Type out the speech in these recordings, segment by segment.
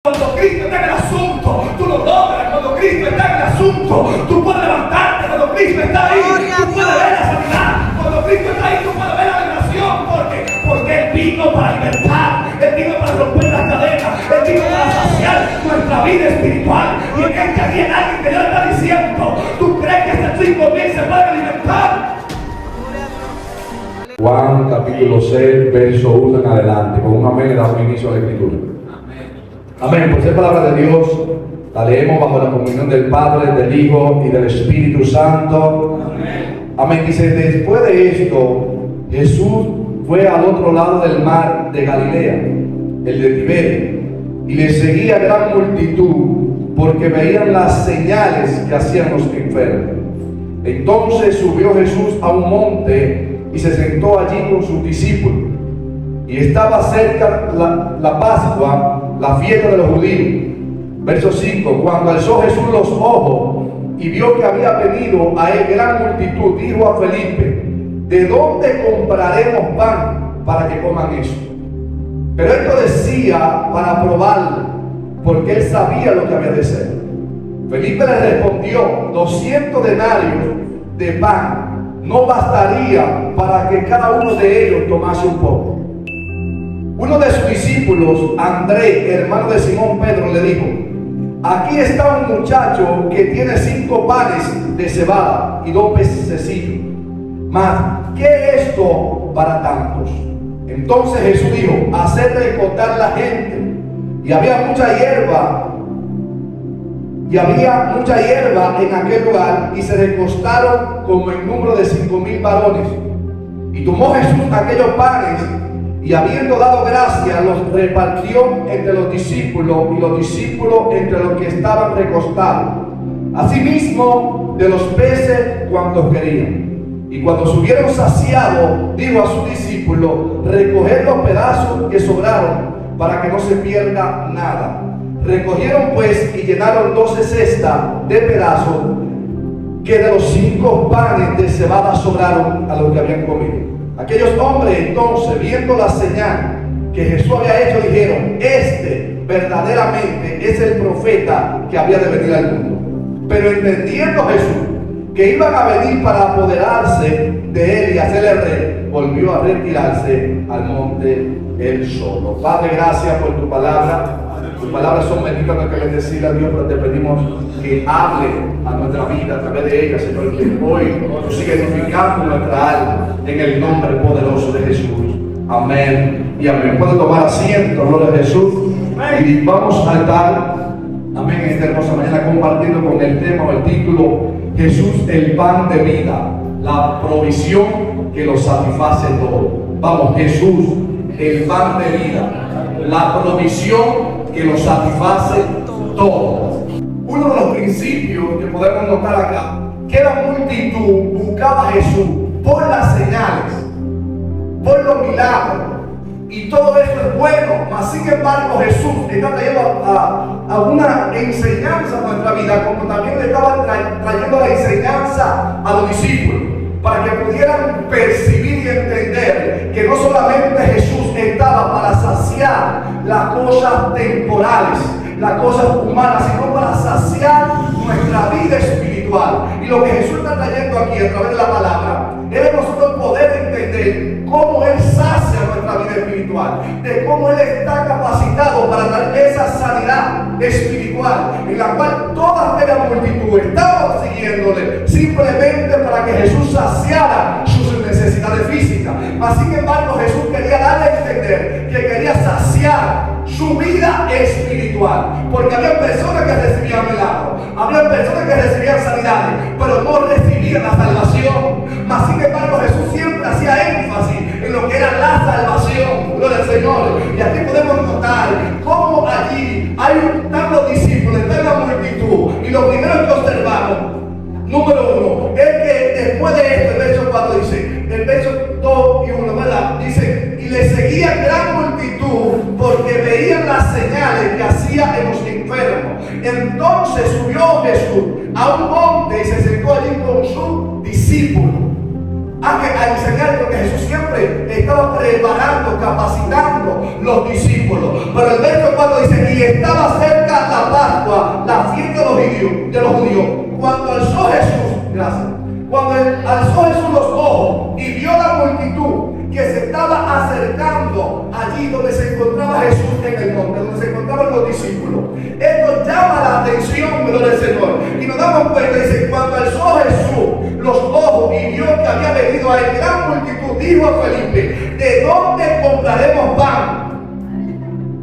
Cuando Cristo está en el asunto, tú lo logras. Cuando Cristo está en el asunto, tú puedes levantarte. Cuando Cristo está ahí, tú puedes ver la sanidad. Cuando Cristo está ahí, tú puedes ver la liberación. Porque Él vino para libertar. Él vino para romper las cadenas. Él vino para saciar nuestra vida espiritual. Y en este aquí hay alguien que Dios está diciendo: ¿tú crees que este 5.000 se puede alimentar? Juan capítulo 6, verso 1 en adelante. Con un amén le damos inicio a la escritura. Amén. Por ser palabra de Dios, la leemos bajo la comunión del Padre, del Hijo y del Espíritu Santo. Amén. Dice: después de esto, Jesús fue al otro lado del mar de Galilea, el de Tiberio, y le seguía gran multitud, porque veían las señales que hacían los enfermos. Entonces subió Jesús a un monte y se sentó allí con sus discípulos. Y estaba cerca la Pascua, la fiesta de los judíos. Verso 5: cuando alzó Jesús los ojos y vio que había venido a él gran multitud, dijo a Felipe: ¿de dónde compraremos pan para que coman eso? Pero esto decía para probarlo, porque él sabía lo que había de ser. Felipe le respondió: 200 denarios de pan no bastaría para que cada uno de ellos tomase un poco. Uno de sus discípulos, Andrés, hermano de Simón Pedro, le dijo: aquí está un muchacho que tiene 5 panes de cebada y 2 pececillos. Mas, ¿qué es esto para tantos? Entonces Jesús dijo: haced recortar la gente. Y había mucha hierba en aquel lugar, y se recostaron como en número de 5.000 varones. Y tomó Jesús aquellos panes, y habiendo dado gracia, los repartió entre los discípulos, y los discípulos entre los que estaban recostados. Asimismo de los peces cuantos querían. Y cuando se hubieron saciado, dijo a sus discípulos: recoged los pedazos que sobraron, para que no se pierda nada. Recogieron pues y llenaron 12 cestas de pedazos, que de los 5 panes de cebada sobraron a los que habían comido. Aquellos hombres entonces, viendo la señal que Jesús había hecho, dijeron: este verdaderamente es el profeta que había de venir al mundo. Pero entendiendo Jesús que iban a venir para apoderarse de él y hacerle rey, volvió a retirarse al monte él solo. Padre, gracias por tu palabra. Tus palabras son benditas, no hay que bendecir a Dios, pero te pedimos que hable a nuestra vida a través de ella, Señor, que hoy tú sigues edificando nuestra alma en el nombre poderoso de Jesús. Amén y amén. Pueden tomar asiento, gloria a Jesús. Y vamos a estar, amén, esta hermosa mañana compartiendo con el tema o el título: Jesús, el pan de vida, la provisión que lo satisface todo. Vamos, Jesús, el pan de vida, la provisión que lo satisface todo. Uno de los principios que podemos notar acá, que la multitud buscaba a Jesús por las señales, por los milagros, y todo eso es bueno, mas sin embargo Jesús está trayendo a una enseñanza a nuestra vida, como también le estaba trayendo la enseñanza a los discípulos, para que pudieran percibir y entender que no solamente Jesús estaba para saciar las cosas temporales, las cosas humanas, sino para saciar nuestra vida espiritual. Y lo que Jesús está trayendo aquí a través de la palabra es nosotros poder entender cómo Él sacia nuestra vida espiritual, de cómo Él está capacitado para traer esa sanidad espiritual, en la cual toda aquella multitud estaba siguiéndole simplemente para que Jesús saciara sus necesidades físicas. Mas sin embargo Jesús quería darle a entender que quería saciar su vida espiritual, porque había personas que recibían milagros, había personas que recibían sanidades, pero no recibían la salvación. Mas sin embargo Jesús siempre hacía énfasis en lo que era la salvación. Gloria al Señor. Y aquí podemos notar cómo allí están los discípulos, está la multitud, y lo primero que observamos, número 1, es que después de esto, el verso 4 dice, el verso 2 y 1, ¿verdad? Dice: y le seguía gran multitud, porque veían las señales que hacía en los enfermos. Entonces subió Jesús a un monte y se sentó allí con sus discípulos. a enseñar, porque Jesús siempre estaba preparando, capacitando los discípulos. Pero el verso 4 dice: y estaba cerca la Pascua, la fiesta de los judíos. Cuando alzó Jesús, cuando alzó Jesús los ojos y vio la multitud que se estaba acercando allí donde se encontraba Jesús en el monte, donde se encontraban los discípulos, esto llama la atención, gloria al Señor. Y nos damos cuenta, dice: cuando alzó Jesús los ojos y vio que había venido a él gran multitud, dijo a Felipe: ¿de dónde compraremos pan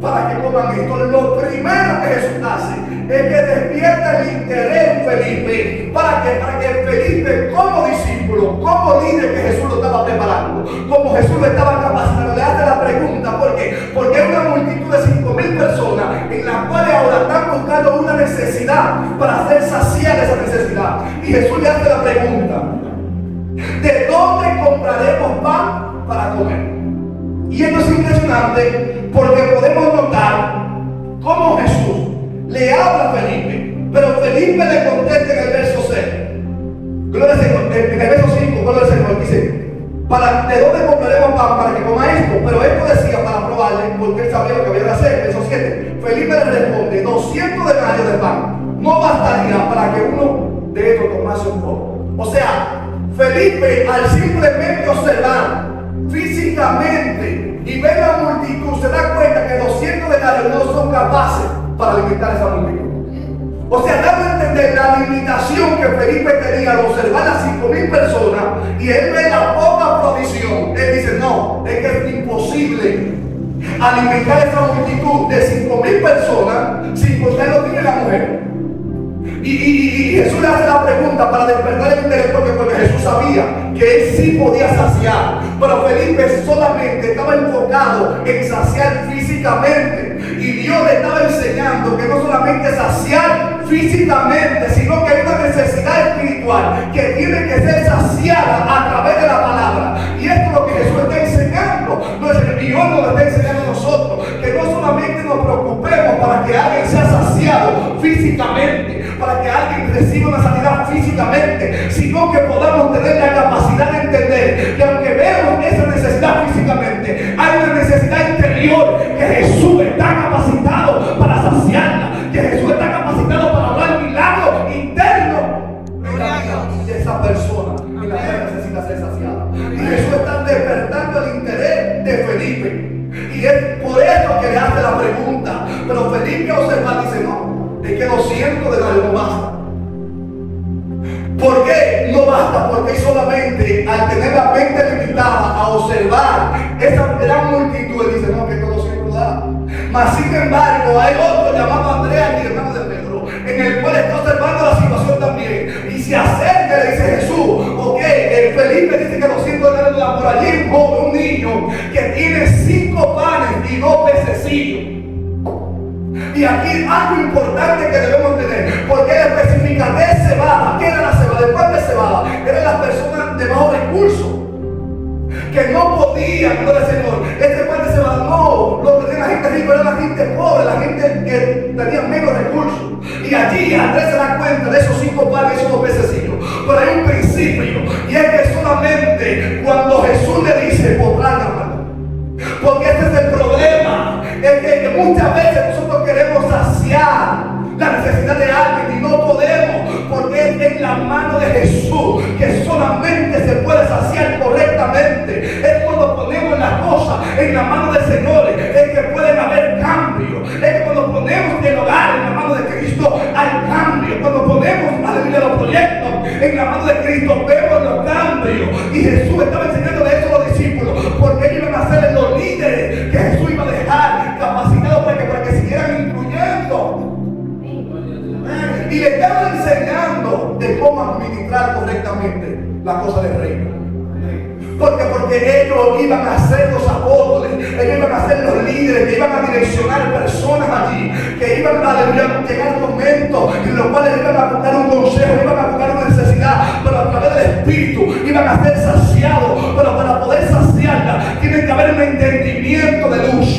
para que coman esto? Lo primero que Jesús hace es que despierta el interés en Felipe, para que Felipe, como discípulo, como líder que Jesús lo estaba preparando, como Jesús lo estaba capacitando, le hace la pregunta: ¿por qué? Porque hay una multitud de 5,000 personas en las cuales ahora están buscando una necesidad para hacer saciar esa necesidad. Y Jesús le hace la pregunta: ¿de dónde compraremos pan para comer? Y esto es impresionante, porque podemos notar cómo Jesús le habla a Felipe, pero Felipe le contesta en el verso 6. Gloria al Señor. En el verso 5, gloria al Señor, dice: ¿de dónde compraremos pan para que coma esto? Pero esto decía para probarle, porque él sabía lo que había de hacer. Verso 7. Felipe le responde: 200 denarios de pan no bastaría para que uno de estos tomase un poco. O sea, Felipe, al simplemente observar físicamente y ver la multitud, se da cuenta que 200 denarios no son capaces para alimentar esa multitud. O sea, dando a entender la limitación que Felipe tenía al observar a 5,000 personas, y él ve la poca provisión. Él dice: no, es que es imposible alimentar esa multitud de 5,000 personas sin contar los niños y la mujer. Y Jesús le hace la pregunta para despertar el interés, porque Jesús sabía que él sí podía saciar, pero Felipe solamente estaba enfocado en saciar físicamente, y Dios le estaba enseñando que no solamente saciar físicamente, sino que hay una necesidad espiritual que tiene que ser saciada a través de la palabra. Y esto es lo que Jesús está enseñando, y Dios nos lo está enseñando a nosotros, que no solamente nos preocupemos para que alguien sea saciado físicamente, para que alguien reciba una sanidad físicamente, sino que podamos tener la capacidad de entender que aunque vemos esa necesidad físicamente, hay una necesidad interior que Jesús está capacitado para saciarla, que Jesús está capacitado para hablar milagros internos en la vida de esa persona que la vida necesita ser saciada. Y Jesús está despertando el interés de Felipe, y es por eso que le hace la pregunta. Pero Felipe observa, dice: no, es que 200 denarios no basta. ¿Por qué no basta? Porque solamente al tener la mente limitada a observar esa gran multitud, él dice: no, que esto 200 da. Mas sin embargo, hay otro llamado Andrea, el hermano de Pedro, en el cual está observando la situación también, y se acerca y le dice: Jesús, ok, Felipe dice que 200 denarios da. Por allí un joven, un niño que tiene 5 panes y 2 pececillos. Y aquí algo importante que debemos tener, porque él especifica de cebada. ¿Qué era la cebada? ¿De cuál de cebada? Eran las personas de bajo recursos, que no podían, gloria al Señor, este pan de cebada no lo tenía la gente rica, era la gente pobre, la gente que tenía menos recursos. Y allí Andrés se da cuenta de esos 5 panes y esos 2 pececillos. Pero hay un principio, y es que solamente cuando Jesús le dice: podrán, hermano. Porque este es el problema, es que muchas veces nosotros queremos saciar la necesidad de alguien y no podemos, porque es en la mano de Jesús que solamente se puede saciar correctamente. Es cuando ponemos las cosas en la mano del Señor, es que pueden haber cambios. Es que cuando ponemos el hogar en la mano de Cristo hay cambios. Cuando ponemos los proyectos en la mano de Cristo vemos los cambios. Y Jesús estaba enseñando de eso a los discípulos, porque ellos iban a ser los líderes que Jesús iba a dejar capacitados para que siguieran incluyendo. Y le estaba enseñando de cómo administrar correctamente la cosa del reino. Porque ellos iban a ser los apóstoles, ellos iban a ser los líderes, que iban a direccionar personas allí, que iban a llegar momentos en los cuales iban a buscar un consejo, iban a buscar una necesidad, pero a través del Espíritu iban a ser saciados. Pero para poder saciarla tiene que haber un entendimiento de luz,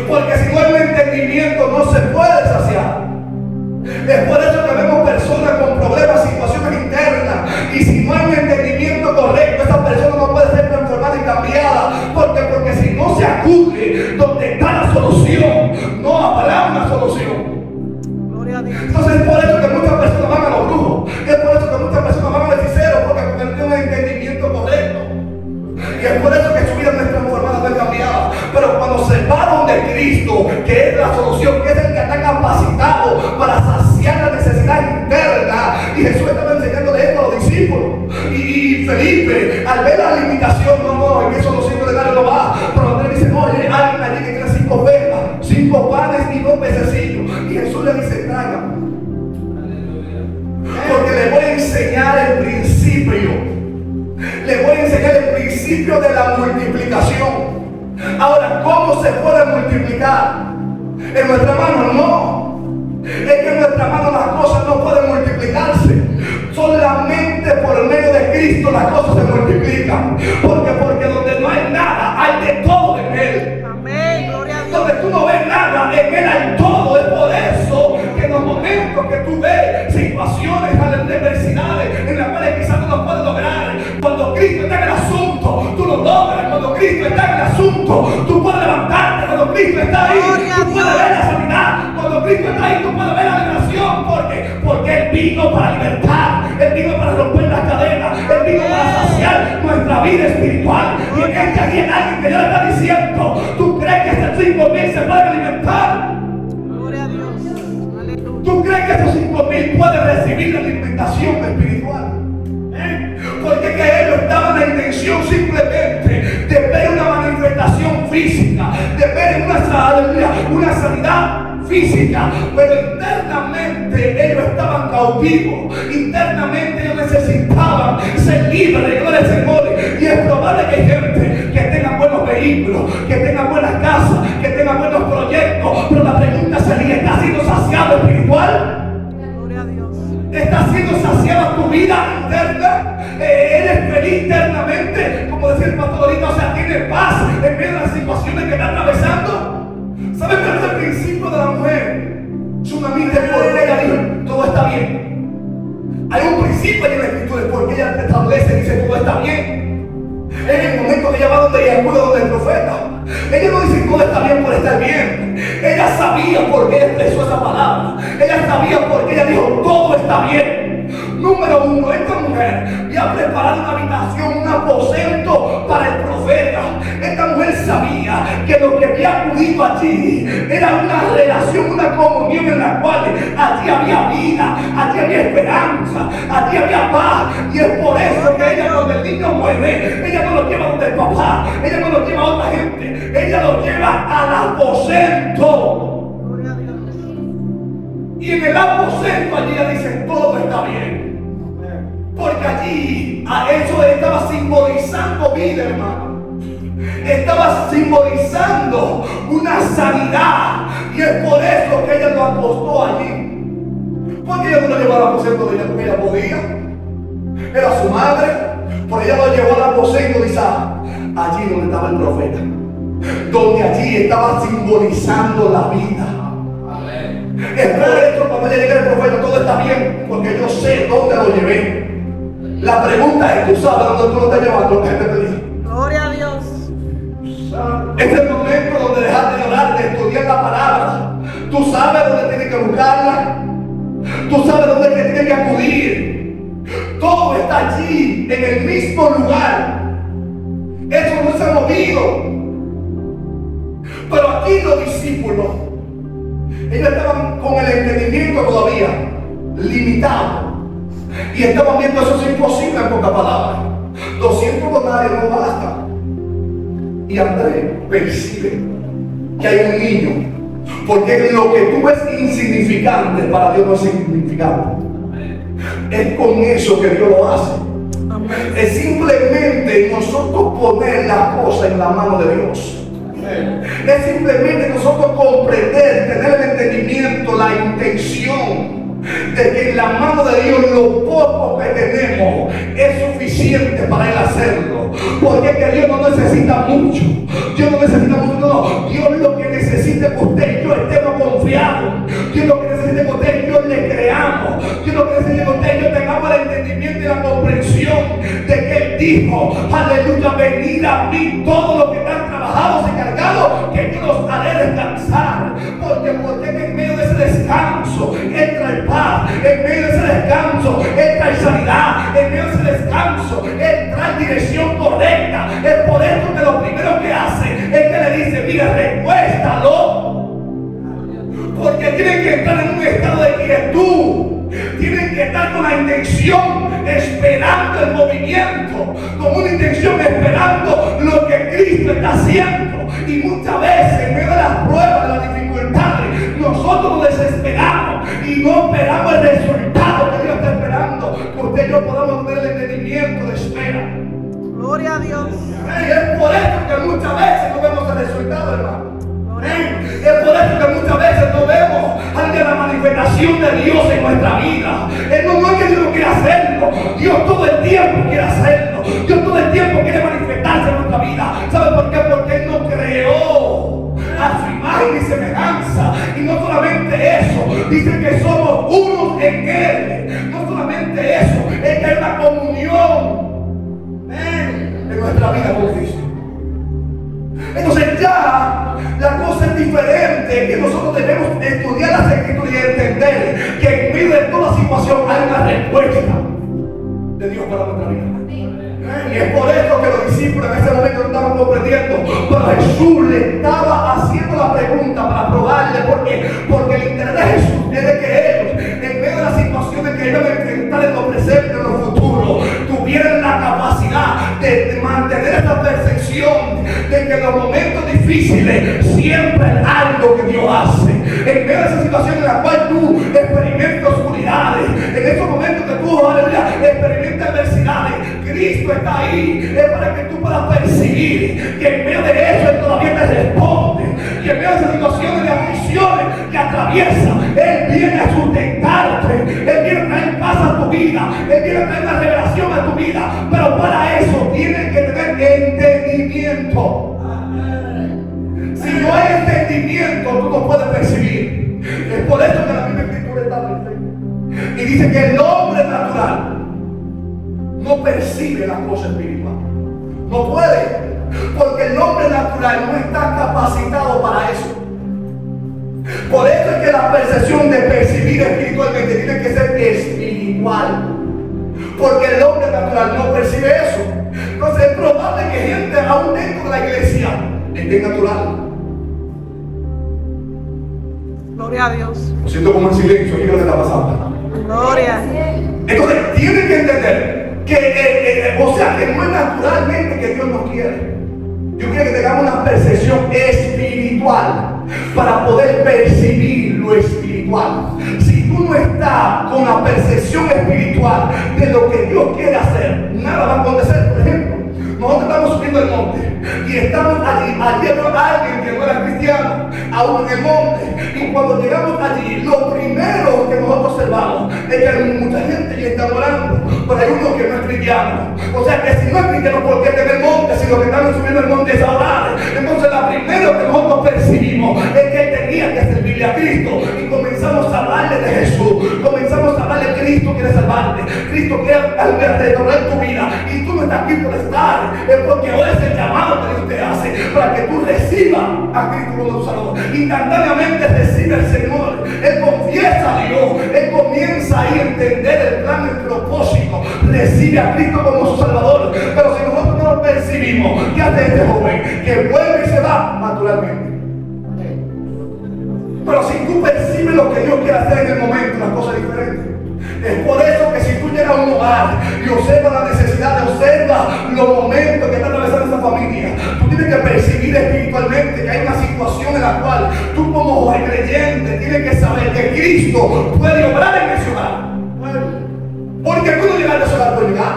porque si no hay un entendimiento no se puede saciar. Es por eso que vemos personas con problemas, situaciones internas, y si no hay un entendimiento la solución, que es el que está capacitado para saciar la necesidad interna. Y Jesús estaba enseñándole esto a los discípulos. Y Felipe, al ver la limitación, no, en eso los 5 denarios no va. Pero Andrés dice, no, oye, alguien allí que tiene 5 ovejas, 5 panes y 2 pececillos. Y Jesús le dice, tráigame. Porque le voy a enseñar el principio. Le voy a enseñar el principio de la multiplicación. Ahora, ¿cómo se puede multiplicar? En nuestra mano no. Es que en nuestra mano las cosas no pueden multiplicarse. Solamente por medio de Cristo las cosas se multiplican. Porque donde no hay nada, hay de todo en Él. Amén, gloria a Dios. Donde tú no ves nada, en Él hay todo. Es por eso que en los momentos que tú ves situaciones, adversidades en las cuales quizás tú no puedes lograr, cuando Cristo está en el asunto, tú lo logras. Cuando Cristo está en el asunto, tú puedes levantarte. Cuando Cristo está ahí, tú puedes ver la sanidad. Cuando Cristo está ahí, tú puedes ver la liberación. Porque Él vino para libertar. Él vino para romper las cadenas. Él vino para saciar nuestra vida espiritual. Y en este aquí hay alguien que Dios le está diciendo, ¿tú crees que estos 5,000 se pueden alimentar? Gloria a Dios. Aleluya. ¿Tú crees que esos 5,000 pueden recibir la alimentación espiritual? Porque que ellos estaban en la intención simplemente de ver una manifestación física, de ver una sanidad física, pero internamente ellos estaban cautivos. Internamente ellos necesitaban ser libres, gloria al Señor. Y es probable que hay gente que tenga buenos vehículos, que tenga buenas casas, que tenga buenos proyectos, pero la pregunta sería, ¿estás siendo saciado espiritual? Gloria a Dios. ¿Está siendo saciada tu vida interna? ¿Eres feliz internamente? Como decía el pastor ahorita, o sea, ¿tienes paz en medio de las situaciones que está atravesando? ¿Sabes cuál es el principio de la mujer? Sumamente porque ella dijo, todo está bien. Hay un principio en la escritura, porque ella establece y dice, todo está bien. En el momento que ella va donde ella acude donde el profeta, ella no dice todo está bien por estar bien. Ella sabía por qué expresó esa palabra. Ella sabía por qué ella dijo todo está bien. Número 1, esta mujer había preparado una habitación, un aposento para el profeta. Esta mujer sabía que lo que había acudido allí era una relación, una comunión en la cual allí había vida, allí había esperanza, allí había paz. Y es por eso que ella, cuando el niño muere, ella no lo lleva donde el papá, ella no lo lleva a otra gente, ella lo lleva al aposento. Gloria a Dios. Y en el aposento allí ella dice, todo está bien. Porque allí a eso estaba simbolizando vida, hermano. Estaba simbolizando una sanidad. Y es por eso que ella lo acostó allí. Porque ella no lo llevó al aposento de ella porque ella podía. Era su madre. Por ella lo llevó al aposento de Isaac. Allí donde estaba el profeta. Donde allí estaba simbolizando la vida. Es por eso cuando ella llega el profeta todo está bien. Porque yo sé dónde lo llevé. La pregunta es, ¿tú sabes dónde tú lo estás llevando? ¿Qué te pedí? Gloria a Dios. Es el momento donde dejaste de orar, de estudiar la palabra. Tú sabes dónde tienes que buscarla. Tú sabes dónde tienes que acudir. Todo está allí, en el mismo lugar. Eso no se ha movido. Pero aquí los discípulos, ellos estaban con el entendimiento todavía limitado. Y estaban viendo eso es imposible en pocas palabras. 200 denarios no bastan. Y Andrés percibe que hay un niño. Porque lo que tú ves insignificante para Dios no es insignificante. Es con eso que Dios lo hace. Es simplemente nosotros poner la cosa en la mano de Dios. Es simplemente nosotros comprender, tener el entendimiento, la intención de que en la mano de Dios lo poco que tenemos es suficiente para Él hacerlo. Porque es que Dios no necesita mucho. Dios no necesita mucho, no. Dios lo que necesita es que usted y yo estemos confiados. Dios lo que necesita es que usted y yo le creamos. Dios lo que necesita es que usted y yo tengamos el entendimiento y la comprensión de que Él dijo, aleluya, venid a mí todos los que están trabajados y cargados, que yo los haré descansar. Porque en medio de ese descanso entra el paz, en medio de ese descanso entra el sanidad, en medio de ese descanso entra en dirección correcta. Es por eso que lo primero que hace es que le dice, mira, recuéstalo. que tienen que estar en un estado de quietud. Tienen que estar con la intención, esperando el movimiento, con una intención esperando lo que Cristo está haciendo. Y muchas veces, en medio de las pruebas, de las dificultades, nosotros nos desesperamos y no esperamos el resultado que Dios está esperando, que usted y yo podamos tener el entendimiento de espera. Gloria a Dios. Y es por eso que muchas veces no vemos el resultado, hermano. Es por eso que muchas veces no vemos la manifestación de Dios en nuestra vida. No es que Dios no quiera hacerlo. Dios todo el tiempo quiere hacerlo. Dios todo el tiempo quiere manifestarse en nuestra vida. ¿Sabe por qué? Porque Él nos creó a su imagen y semejanza. Y no solamente eso, dice que somos unos en Él. No solamente eso, es que hay una comunión en nuestra vida con Cristo. Entonces ya la cosa es diferente, que nosotros debemos estudiar las Escrituras y entender que en medio de toda situación hay una respuesta de Dios para nuestra vida. Y es por eso que los discípulos en ese momento no estaban comprendiendo, pero Jesús le estaba haciendo la pregunta para probarle. ¿Por qué? Porque el interés de Jesús es de que ellos, en medio de las situaciones que iban a enfrentar en lo presente y en lo futuro, tuvieran la capacidad de mantener esa percepción de que en los momentos difíciles siempre hay algo que Dios hace. En medio de esa situación en la cual tú experimentas oscuridades, en esos momentos que tú, aleluya, experimentas adversidades, Cristo está ahí. Es para que tú puedas percibir que en medio de eso Él todavía te responde. Y en medio de esas situaciones de aflicciones que atraviesa, Él viene a sustentarte. Él viene a traer paz a tu vida. Él viene a traer una revelación a tu vida. Pero para eso tienes que tener entendimiento. Si no hay entendimiento, tú no puedes percibir. Es por eso que la misma Escritura está perfecta. Y dice que el hombre natural no percibe las cosas espirituales. No puede. Porque el hombre natural no está capacitado para eso. Por eso es que la percepción de percibir espiritualmente tiene que ser espiritual. Porque el hombre natural no percibe eso. Entonces es probable que gente aún dentro de la iglesia esté natural. Gloria a Dios. Lo siento como en silencio, ¿qué es lo que está pasando? Gloria. Entonces tienen que entender que, o sea, que no es naturalmente que Dios nos quiere. Dios quiere que tengamos una percepción espiritual para poder percibir lo espiritual. Si tú no estás con la percepción espiritual de lo que Dios quiere hacer, nada va a acontecer. Por ejemplo, nosotros estamos subiendo el monte y estamos allí habrá alguien que no era cristiano, aún en el monte. Y cuando llegamos allí, lo primero que nosotros observamos es que hay mucha gente que está orando, pero hay uno que no es cristiano. O sea que si no es cristiano, ¿por qué está en el monte? Si lo que estamos subiendo el monte es a orar. Entonces, lo primero que nosotros percibimos es que él tenía que servirle a Cristo. Y comenzamos a hablarle de Jesús. Comenzamos a hablarle de Cristo quiere salvarte. Cristo quiere restaurar tu vida. Y tú no estás aquí por estar. Es porque hoy es el llamado que Dios te hace para que tú recibas a Cristo como tu Salvador. Instantáneamente recibe al Señor. Él confiesa a Dios. Él comienza ahí a entender el plan, el propósito. Recibe a Cristo como su Salvador. Pero si nosotros no lo percibimos, ¿qué hace este joven? Que vuelve y se va naturalmente. Pero si tú percibes lo que Dios quiere hacer en el momento, las cosas diferentes. Es por eso que si tú llegas a un hogar y observas la necesidad, observas los momentos que está atravesando esa familia, tú tienes que percibir espiritualmente que hay una situación en la cual tú como creyente tienes que saber que Cristo puede obrar en ese hogar. Porque tú no llegaste a ese hogar por llegar.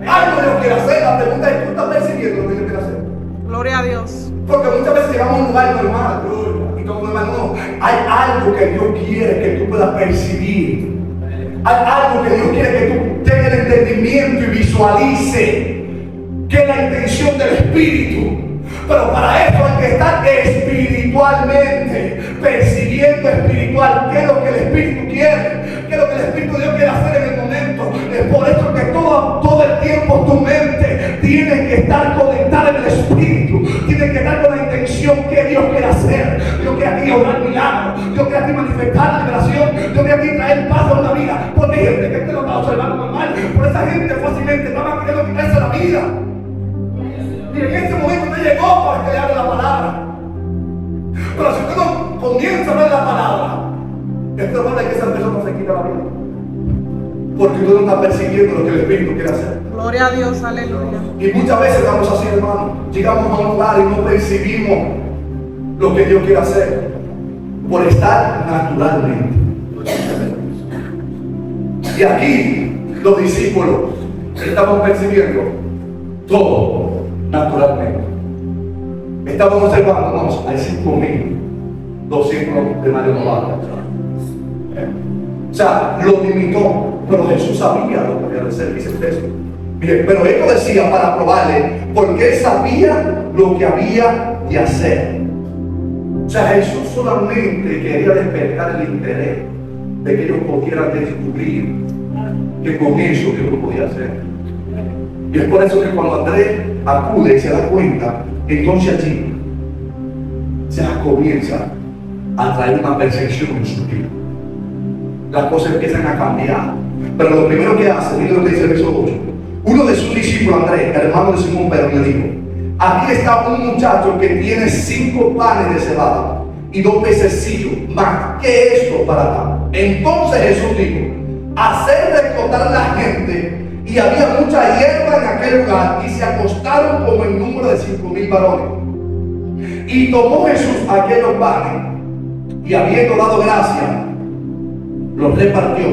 Algo Dios quiere hacer. La pregunta es, ¿tú estás percibiendo lo que Dios quiere hacer? Gloria a Dios. Porque muchas veces llegamos a un lugar normal y todo normal. No, hay algo que Dios quiere que tú puedas percibir. Hay algo que Dios quiere que tú tengas el entendimiento y visualice que es la intención del Espíritu. Pero para eso hay que estar espiritualmente, percibiendo espiritual qué es lo que el Espíritu quiere, qué es lo que el Espíritu de Dios quiere hacer en el momento. Es por eso que todo el tiempo tu mente tiene que estar conectada en el Espíritu, tiene que estar con la intención que Dios quiere hacer. Dios quiere aquí obrar milagros, Dios quiere aquí manifestar la liberación, Dios quiere aquí traer paz a una vida. Porque hay gente que usted lo está observando normal, por esa gente fácilmente estaba queriendo quitarse la vida. Y en este momento usted llegó para que le hable la palabra. Pero si usted no comienza a ver la palabra, probable que esa persona se quite la vida. Porque tú no estás percibiendo lo que el Espíritu quiere hacer. Gloria a Dios, aleluya. Y muchas veces estamos así, hermano. Llegamos a un lugar y no percibimos lo que Dios quiere hacer. Por estar naturalmente. Y aquí los discípulos estamos percibiendo todo naturalmente. Estamos observando, hay 5.200 denarios no basta. O sea, lo limitó, pero Jesús sabía lo que había de hacer, dice el texto. Mire, pero él lo decía para probarle, porque él sabía lo que había de hacer. O sea, Jesús solamente quería despertar el interés de que ellos pudieran descubrir que con eso Dios lo podía hacer. Y es por eso que cuando Andrés acude y se da cuenta, entonces allí ya comienza a traer una percepción en su vida. Las cosas empiezan a cambiar. Pero lo primero que hace, miren lo que dice el verso 8. Uno de sus discípulos, Andrés, hermano de Simón Pedro, le dijo: aquí está un muchacho que tiene 5 panes de cebada y 2 pececillos más. ¿Qué es esto para tal? Entonces Jesús dijo: hacer recostar a la gente. Y había mucha hierba en aquel lugar, y se acostaron como el número de 5.000 varones. Y tomó Jesús aquellos panes, y habiendo dado gracia, los repartió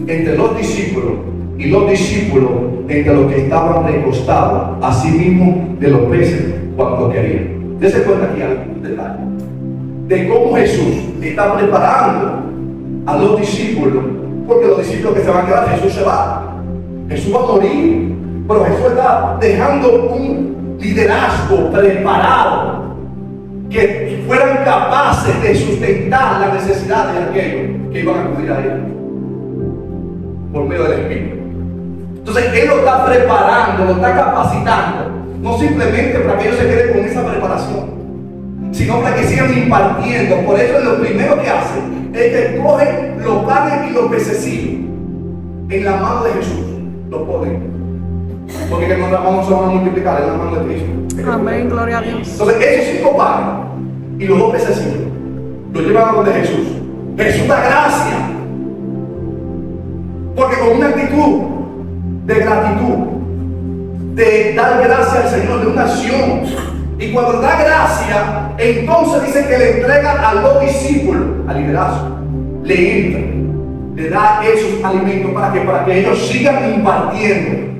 entre los discípulos, y los discípulos entre los que estaban recostados, asimismo de los peces cuando querían. Dese cuenta aquí algún detalle de cómo Jesús está preparando a los discípulos, porque los discípulos que se van a quedar, Jesús se va. Jesús va a morir, pero Jesús está dejando un liderazgo preparado que fueran capaces de sustentar las necesidades de aquellos que iban a acudir a Él por medio del Espíritu. Entonces Él lo está preparando, lo está capacitando, no simplemente para que ellos se queden con esa preparación, sino para que sigan impartiendo. Por eso lo primero que hace es que cogen los panes y los pececillos en la mano de Jesús. Lo ponen, porque que nuestras manos se van a multiplicar en la mano de Cristo. Amén, gloria a Dios. Entonces esos 5 panes y los 2 pececillos lo llevan a donde Jesús. Jesús da gracia, porque con una actitud de gratitud, de dar gracia al Señor, de una acción, y cuando da gracia, entonces dice que le entrega a los discípulos, al liderazgo, le entra, le da esos alimentos para que ellos sigan impartiendo.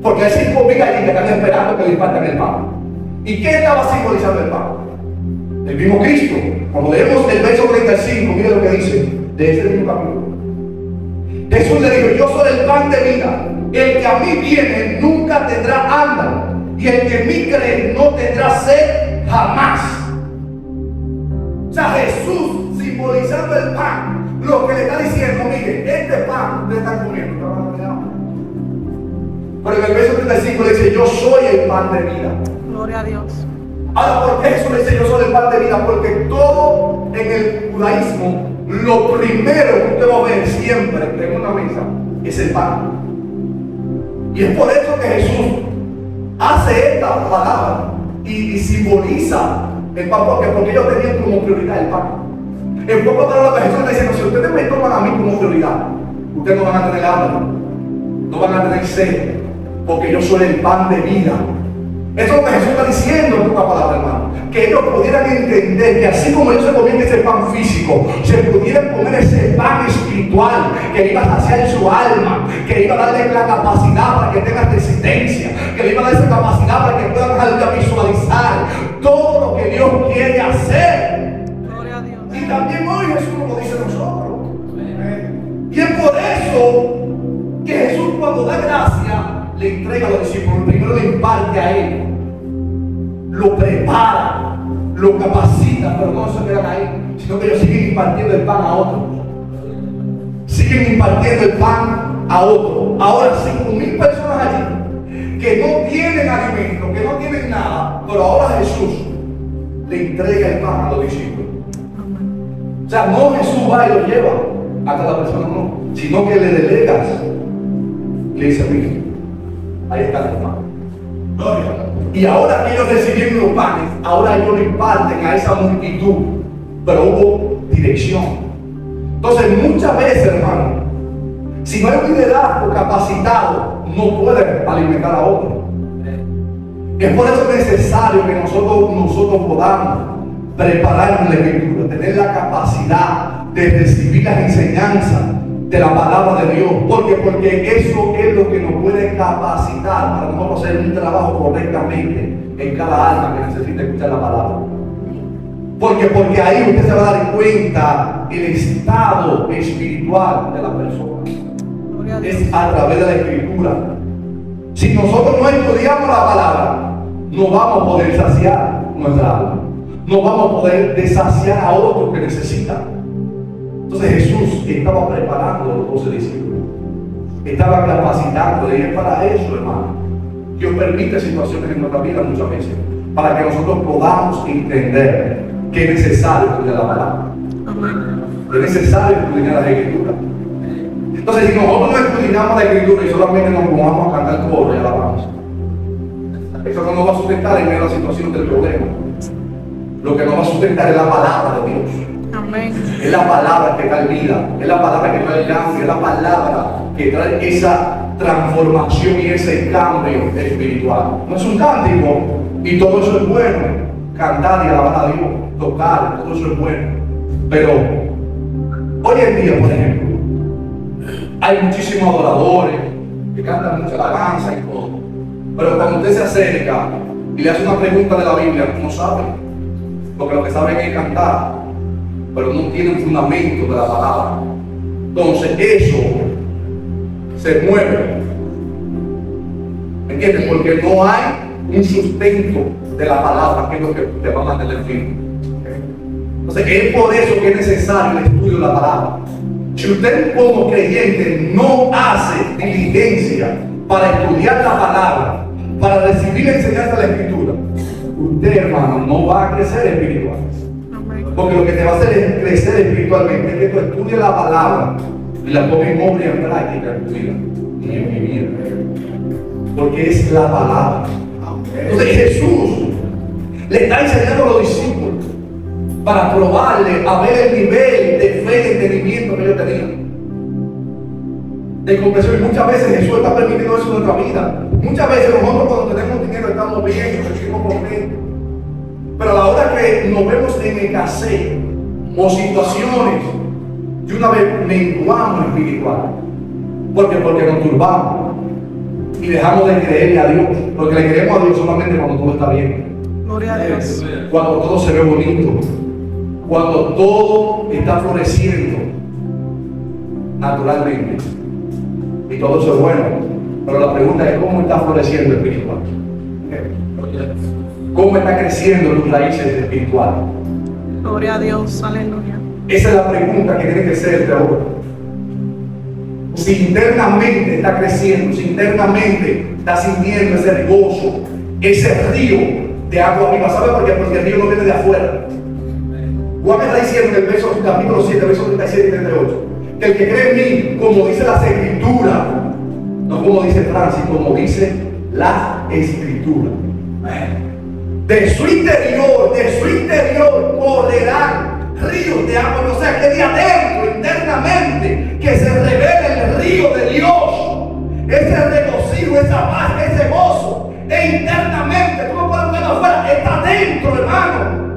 Porque hay 5.000 allí que están esperando que le impartan el pan. ¿Y qué estaba simbolizando el pan? El mismo Cristo. Cuando leemos el verso 35, mire lo que dice de ese mismo capítulo. Jesús le dijo: yo soy el pan de vida. El que a mí viene nunca tendrá hambre, y el que en mí cree no tendrá sed jamás. O sea, Jesús simbolizando el pan, lo que le está diciendo: mire, este pan ustedes están comiendo, no van a tener hambre. Pero en el verso 35 le dice: yo soy el pan de vida. Gloria a Dios. Ahora, ¿por qué Jesús le dice: yo soy el pan de vida? Porque todo en el judaísmo, lo primero que usted va a ver siempre en una mesa es el pan. Y es por eso que Jesús hace esta palabra y simboliza el pan, porque ellos tenían como prioridad el pan. En pocas palabras, Jesús le dice: si ustedes me toman a mí como prioridad, ustedes no van a tener hambre, no van a tener sed, porque yo soy el pan de vida. Eso es lo que Jesús está diciendo en pocas palabras, hermano. Que ellos pudieran entender que así como ellos se comían ese pan físico, se pudieran comer ese pan espiritual que iba a saciar su alma, que iba a darle la capacidad para que tengan resistencia, que le iba a dar esa capacidad para que puedan visualizar todo lo que Dios quiere hacer. Gloria a Dios. Y también hoy Jesús nos lo dice a nosotros. Y es por eso que Jesús, cuando da gracia, le entrega a los discípulos. Primero le imparte a él, lo prepara, lo capacita, pero no se quedan ahí, sino que ellos siguen impartiendo el pan a otros. Siguen impartiendo el pan a otros. Ahora 5.000 personas allí que no tienen alimento, que no tienen nada, pero ahora Jesús le entrega el pan a los discípulos. O sea, no Jesús va y lo lleva a cada persona, no, sino que le delegas. Le dice: mira, ahí está el pan. Gloria. Y ahora que ellos recibieron los panes, ahora ellos lo imparten a esa multitud. Pero hubo dirección. Entonces, muchas veces, hermano, si no hay un liderazgo capacitado, no puede alimentar a otro. Es por eso necesario que nosotros podamos preparar la Escritura, tener la capacidad de recibir las enseñanzas de la palabra de Dios. Porque eso es lo que nos puede capacitar para nosotros hacer un trabajo correctamente en cada alma que necesita escuchar la palabra. Porque ahí usted se va a dar cuenta el estado espiritual de la persona. Es a través de la Escritura. Si nosotros no estudiamos la palabra, no vamos a poder saciar nuestra alma. No vamos a poder desaciar a otros que necesitan. Entonces Jesús estaba preparando a los 12 discípulos. Estaba capacitando. Y es para eso, hermano. Dios permite situaciones en nuestra vida muchas veces, para que nosotros podamos entender que es necesario estudiar la palabra. Es necesario estudiar las Escrituras. Entonces, si nosotros no estudiamos la Escritura y solamente nos pongamos a cantar coro y alabanza, eso no nos va a sustentar en medio de la situación del problema. Lo que nos va a sustentar es la palabra de Dios. Amén. Es la palabra que trae vida, es la palabra que trae cambio, es la palabra que trae esa transformación y ese cambio espiritual. No es un cántico y todo eso es bueno. Cantar y alabar a Dios, tocar, todo eso es bueno. Pero hoy en día, por ejemplo, hay muchísimos adoradores que cantan mucha alabanza y todo. Pero cuando usted se acerca y le hace una pregunta de la Biblia, no sabe. Porque lo que saben es cantar, pero no tienen fundamento de la palabra. Entonces eso se mueve. ¿Me entiendes? Porque no hay un sustento de la palabra que es lo que te va a mantener firme. Entonces es por eso que es necesario el estudio de la palabra. Si usted como creyente no hace diligencia para estudiar la palabra, para recibir la enseñanza de la Escritura, usted, hermano, no va a crecer espiritual. Porque lo que te va a hacer es crecer espiritualmente, es que tú estudies la palabra y la pongas en obra y en práctica en tu vida y en mi vida. Porque es la palabra. Entonces Jesús le está enseñando a los discípulos para probarle a ver el nivel de fe y entendimiento que ellos tenían, de comprensión. Y muchas veces Jesús está permitiendo eso en nuestra vida. Muchas veces nosotros cuando tenemos dinero estamos bien, nos sentimos contentos. Pero a la hora que nos vemos en escasez o situaciones, de una vez menguamos espiritual. Porque nos turbamos y dejamos de creerle a Dios. Porque le creemos a Dios solamente cuando todo está bien. Gloria a Dios. Cuando todo se ve bonito, cuando todo está floreciendo naturalmente y todo eso es bueno. Pero la pregunta es: ¿cómo está floreciendo espiritual? ¿Cómo está creciendo tus raíces espirituales? Gloria a Dios. Aleluya. Esa es la pregunta que tiene que ser ahora. Si internamente está creciendo, si internamente está sintiendo ese gozo, ese río de agua viva. ¿Sabe por qué? Porque el río no viene de afuera. Juan está diciendo en el capítulo 7, versos 37 y 38, que el que cree en mí, como dice las Escrituras, no como dice Francis, como dice la Escritura, de su interior correrán ríos de agua. O sea, que de adentro, internamente, que se revele el río de Dios, ese regocijo, esa paz, ese gozo, e internamente, tú no puedes ver afuera, está dentro, hermano.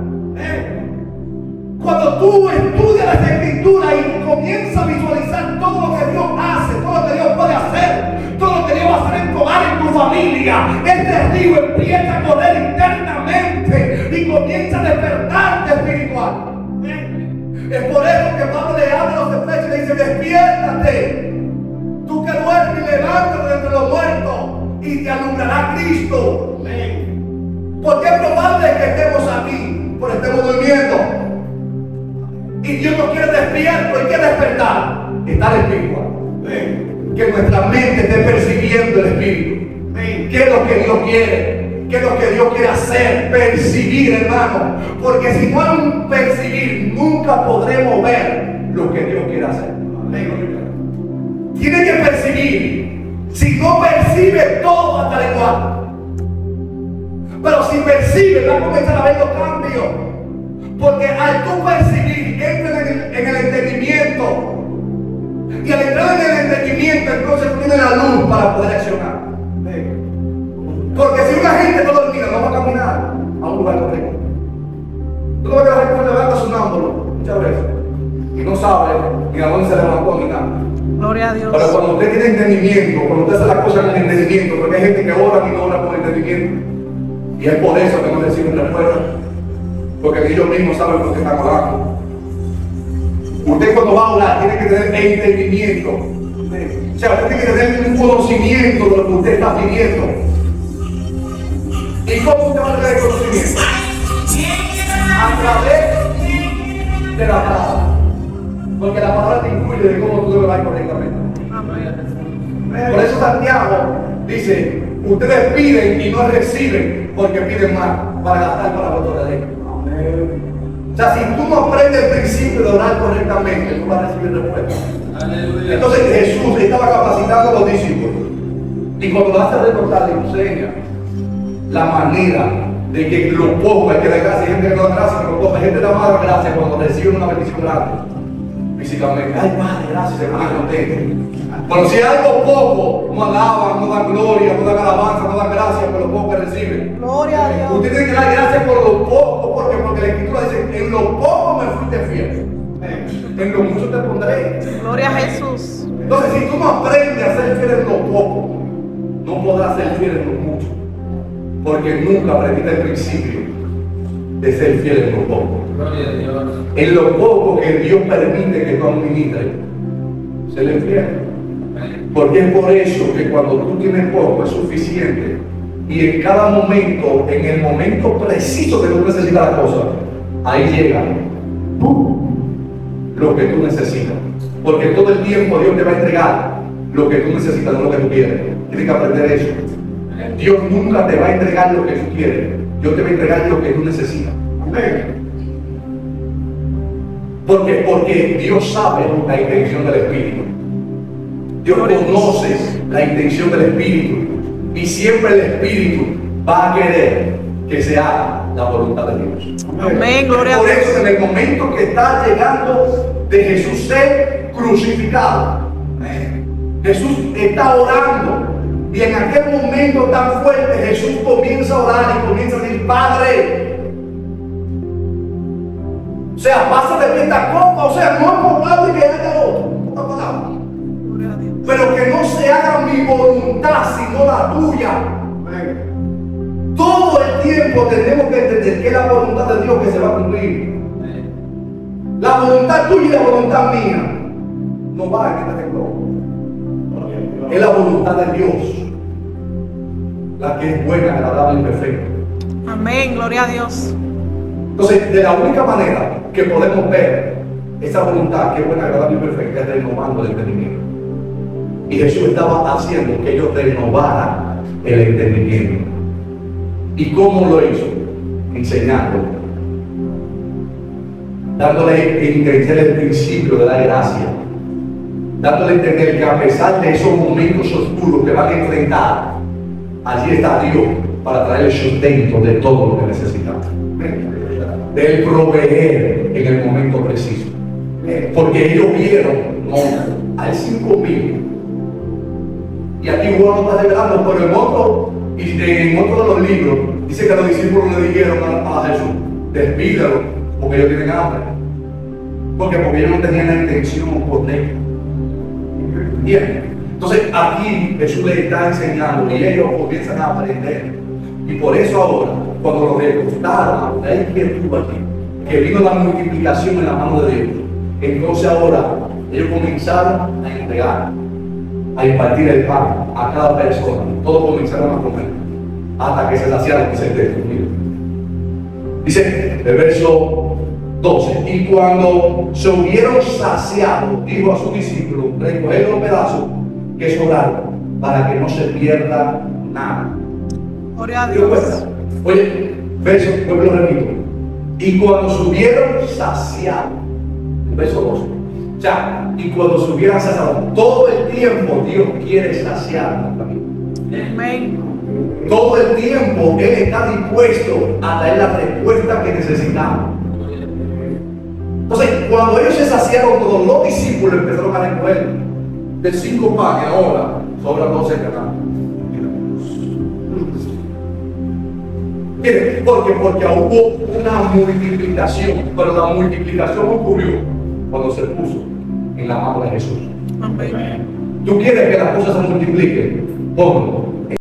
Cuando tú estudias las Escrituras y comienzas a visualizar todo lo que Dios hace, todo lo que Dios puede hacer, todo lo que Dios va a hacer en tu hogar, en tu familia, este río empieza a correr internamente y comienza a despertarte espiritual. Es por eso que Pablo le habla a los Efesios y le dice: despiértate, tú que duermes, levántate de entre los muertos y te alumbrará Cristo. Porque es probable que estemos aquí, porque estemos durmiendo. Y Dios nos quiere despierto y quiere despertar. Estar espiritual. Que nuestra mente esté percibiendo el Espíritu. ¿Qué es lo que Dios quiere? ¿Qué es lo que Dios quiere hacer? Percibir, hermano. Porque si no hay un percibir, nunca podremos ver lo que Dios quiere hacer. Tiene que percibir. Si no percibe, todo va a estar igual. Pero si percibe, va a comenzar a ver los cambios. Porque al tú percibir, entra en el entendimiento entendimiento, entonces tiene la luz para poder accionar. Porque si una gente no dormida no va a caminar a un lugar correcto. Tú no ves que la gente se levanta sonámbulo muchas veces y no sabe ni a dónde se levantó ni nada. Gloria a Dios. Pero cuando usted tiene entendimiento, cuando usted hace las cosas con entendimiento, porque hay gente que ora y no ora con entendimiento, y es por eso que no reciben respuesta, porque ellos mismos saben por qué están orando. Usted cuando va a orar tiene que tener entendimiento, o sea, usted tiene que tener un conocimiento de lo que usted está pidiendo. ¿Y cómo usted va a tener conocimiento? A través de la palabra. Porque la palabra te incluye de cómo tú debes orar correctamente. Amén. Por eso Santiago dice, ustedes piden y no reciben porque piden más para gastar para vuestra ley. O sea, si tú no aprendes el principio de orar correctamente, tú vas a recibir respuesta. Entonces Jesús estaba capacitando a los discípulos. Y cuando lo hace recordar, le enseña la manera de que lo poco hay que dar gracias. Hay gente que no da gracias, pero poco. Hay gente que da más gracias cuando reciben una bendición grande. Físicamente, ay Padre, gracias, se pone contento. Pero si algo poco, no alaban, no dan gloria, no dan alabanza, no dan gracias por lo poco que reciben. Gloria a Dios. Usted tiene que dar gracias por lo poco, porque la Escritura dice, en lo poco me fuiste fiel, en lo mucho te pondré. Gloria a Jesús. Entonces, si tú no aprendes a ser fiel en lo poco, no podrás ser fiel en lo mucho, porque nunca aprendiste el principio de ser fiel en lo poco. En lo poco que Dios permite que tú administres, se le fiel. Porque es por eso que cuando tú tienes poco es suficiente. Y en cada momento, en el momento preciso que tú necesitas la cosa, ahí llega lo que tú necesitas. Porque todo el tiempo Dios te va a entregar lo que tú necesitas, no lo que tú quieres. Tienes que aprender eso. Dios nunca te va a entregar lo que tú quieres. Dios te va a entregar lo que tú necesitas. Porque Dios sabe la intención del Espíritu. Dios conoce la intención del Espíritu. Y siempre el Espíritu va a querer que se haga la voluntad de Dios. Amén, gloria a Por Dios. eso en el momento que está llegando de Jesús ser crucificado, Jesús está orando. Y en aquel momento tan fuerte Jesús comienza a orar y comienza a decir, Padre, o sea, pasa de esta copa, o sea, no es probable que haya otro. Gloria a Dios. Pero que no se haga mi voluntad sino la tuya. Todo el tiempo tenemos que entender que es la voluntad de Dios que se va a cumplir. La voluntad tuya y la voluntad mía no van a quitar el globo. Es la voluntad de Dios la que es buena, agradable y perfecta. Amén, gloria a Dios. Entonces, de la única manera que podemos ver esa voluntad que es buena, agradable y perfecta es renovando el entendimiento. Y Jesús estaba haciendo que ellos renovaran el entendimiento. ¿Y cómo lo hizo? Enseñando, dándole a entender el principio de la gracia, dándole a entender que a pesar de esos momentos oscuros que van a enfrentar, allí está Dios para traer el sustento de todo lo que necesitan, del proveer en el momento preciso. Porque ellos vieron, no, hay 5,000. Y aquí Juan lo está revelando, pero en otro de los libros dice que los discípulos le dijeron a Jesús, despídelo, porque ellos tienen hambre. Porque ellos no tenían la intención correcta. Bien, entonces aquí Jesús les está enseñando y ellos comienzan a aprender. Y por eso ahora, cuando los recostaron, hay que estuvo aquí, que vino la multiplicación en la mano de Dios. Entonces ahora ellos comenzaron a entregar, a impartir el pan a cada persona. Todos comenzaron a comer hasta que se saciaron, dice el texto. Dice el verso 12: y cuando se hubieron saciado, dijo a sus discípulos, recoged los pedazos que sobraron para que no se pierda nada. Gloria a ¿Te das Dios. cuenta? Oye, verso, yo lo repito. Y cuando se hubieron saciado, el verso 12. O sea, y cuando se hubieran saciado, todo el tiempo Dios quiere saciar nuestra vida. Amén. Todo el tiempo Él está dispuesto a traer la respuesta que necesitamos. Entonces, cuando ellos se saciaron, todos los discípulos empezaron a recoger. de 5 panes ahora sobran 12 canastas. Mire, porque hubo una multiplicación, pero la multiplicación ocurrió cuando se puso en la mano de Jesús. Amén. ¿Tú quieres que las cosas se multipliquen? Ponlo.